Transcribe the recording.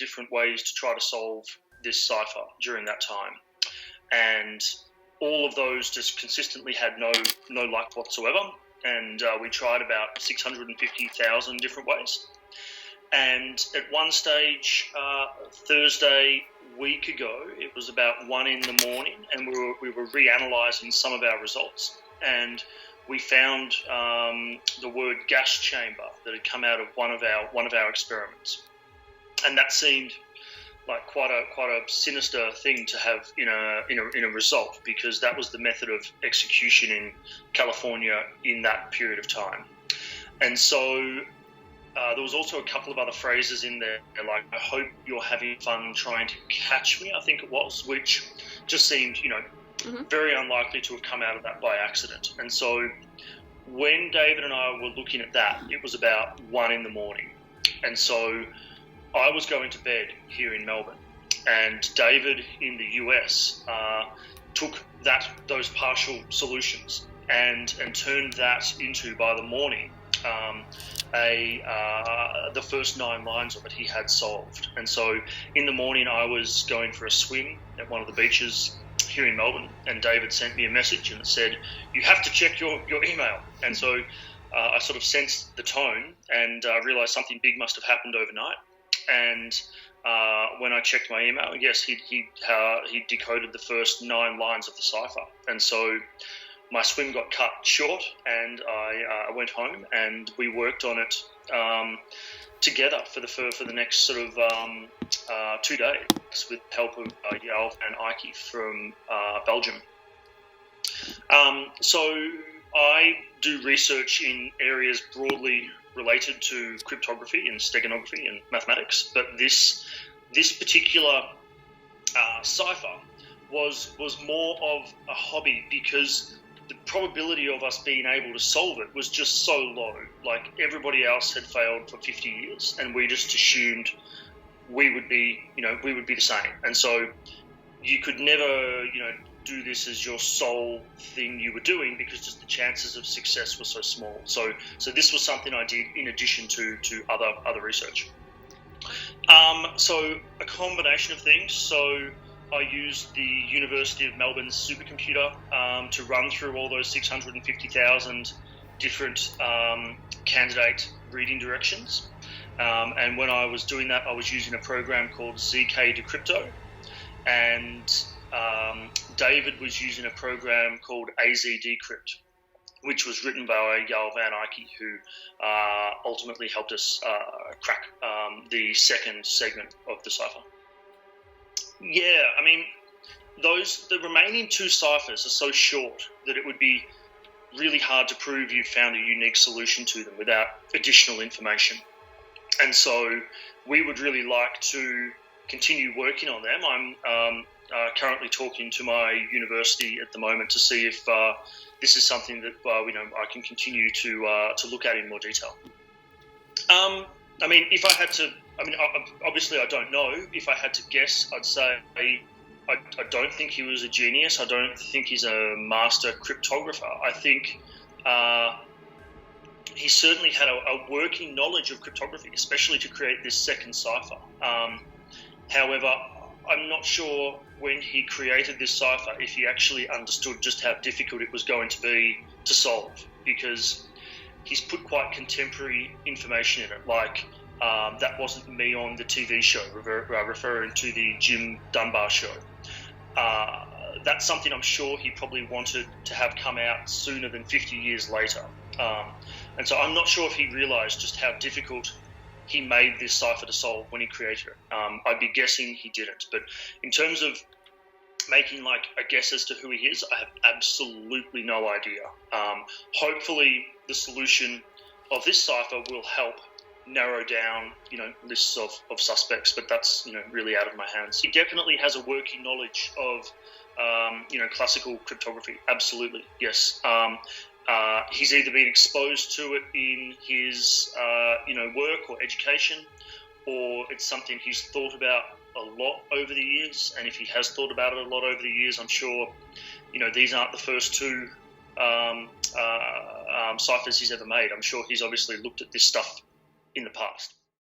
different ways to try to solve this cipher during that time. And all of those just consistently had no luck whatsoever. And we tried about 650,000 different ways. And at one stage, Thursday week ago, it was about 1 a.m, and we were reanalyzing some of our results, and we found the word gas chamber that had come out of one of our experiments, and that seemed like quite a sinister thing to have in a result, because that was the method of execution in California in that period of time. And so there was also a couple of other phrases in there, like, I hope you're having fun trying to catch me, I think it was, which just seemed, very unlikely to have come out of that by accident. And so when David and I were looking at that, it was about 1 a.m. And so I was going to bed here in Melbourne, and David in the US took those partial solutions and turned that into, by the morning, the first 9 lines of it he had solved. And so in the morning I was going for a swim at one of the beaches here in Melbourne, and David sent me a message and it said, you have to check your email. And so I sort of sensed the tone and realised something big must have happened overnight. And when I checked my email, yes, he decoded the first 9 lines of the cipher. And so my swim got cut short, and I went home, and we worked on it together for the next sort of 2 days with the help of Yalv and Ike from Belgium. So I do research in areas broadly related to cryptography and steganography and mathematics, but this particular cipher was more of a hobby, because the probability of us being able to solve it was just so low. Like, everybody else had failed for 50 years, and we just assumed we would be the same. And so you could never, do this as your sole thing you were doing, because just the chances of success were so small. So this was something I did in addition to other research. So a combination of things. So I used the University of Melbourne's supercomputer to run through all those 650,000 different candidate reading directions. And when I was doing that, I was using a program called ZK Decrypto, and David was using a program called AZ Decrypt, which was written by Yalv and Ike, who ultimately helped us crack the second segment of the cipher. Yeah, I mean, the remaining 2 ciphers are so short that it would be really hard to prove you found a unique solution to them without additional information. And so we would really like to continue working on them. I'm currently talking to my university at the moment to see if this is something that I can continue to look at in more detail. I mean, if I had to, obviously I don't know. If I had to guess, I'd say I don't think he was a genius. I don't think he's a master cryptographer. I think he certainly had a working knowledge of cryptography, especially to create this second cipher. However, I'm not sure when he created this cipher if he actually understood just how difficult it was going to be to solve, because he's put quite contemporary information in it, like that wasn't me on the TV show, referring to the Jim Dunbar show. That's something I'm sure he probably wanted to have come out sooner than 50 years later. And so I'm not sure if he realised just how difficult he made this cipher to solve when he created it. I'd be guessing he didn't. But in terms of making like a guess as to who he is, I have absolutely no idea. Hopefully the solution of this cipher will help narrow down, lists of suspects, but that's, really out of my hands. He definitely has a working knowledge of, classical cryptography. Absolutely, yes. He's either been exposed to it in his, work or education, or it's something he's thought about a lot over the years. And if he has thought about it a lot over the years, I'm sure, these aren't the first 2 ciphers he's ever made. I'm sure he's obviously looked at this stuff in the past.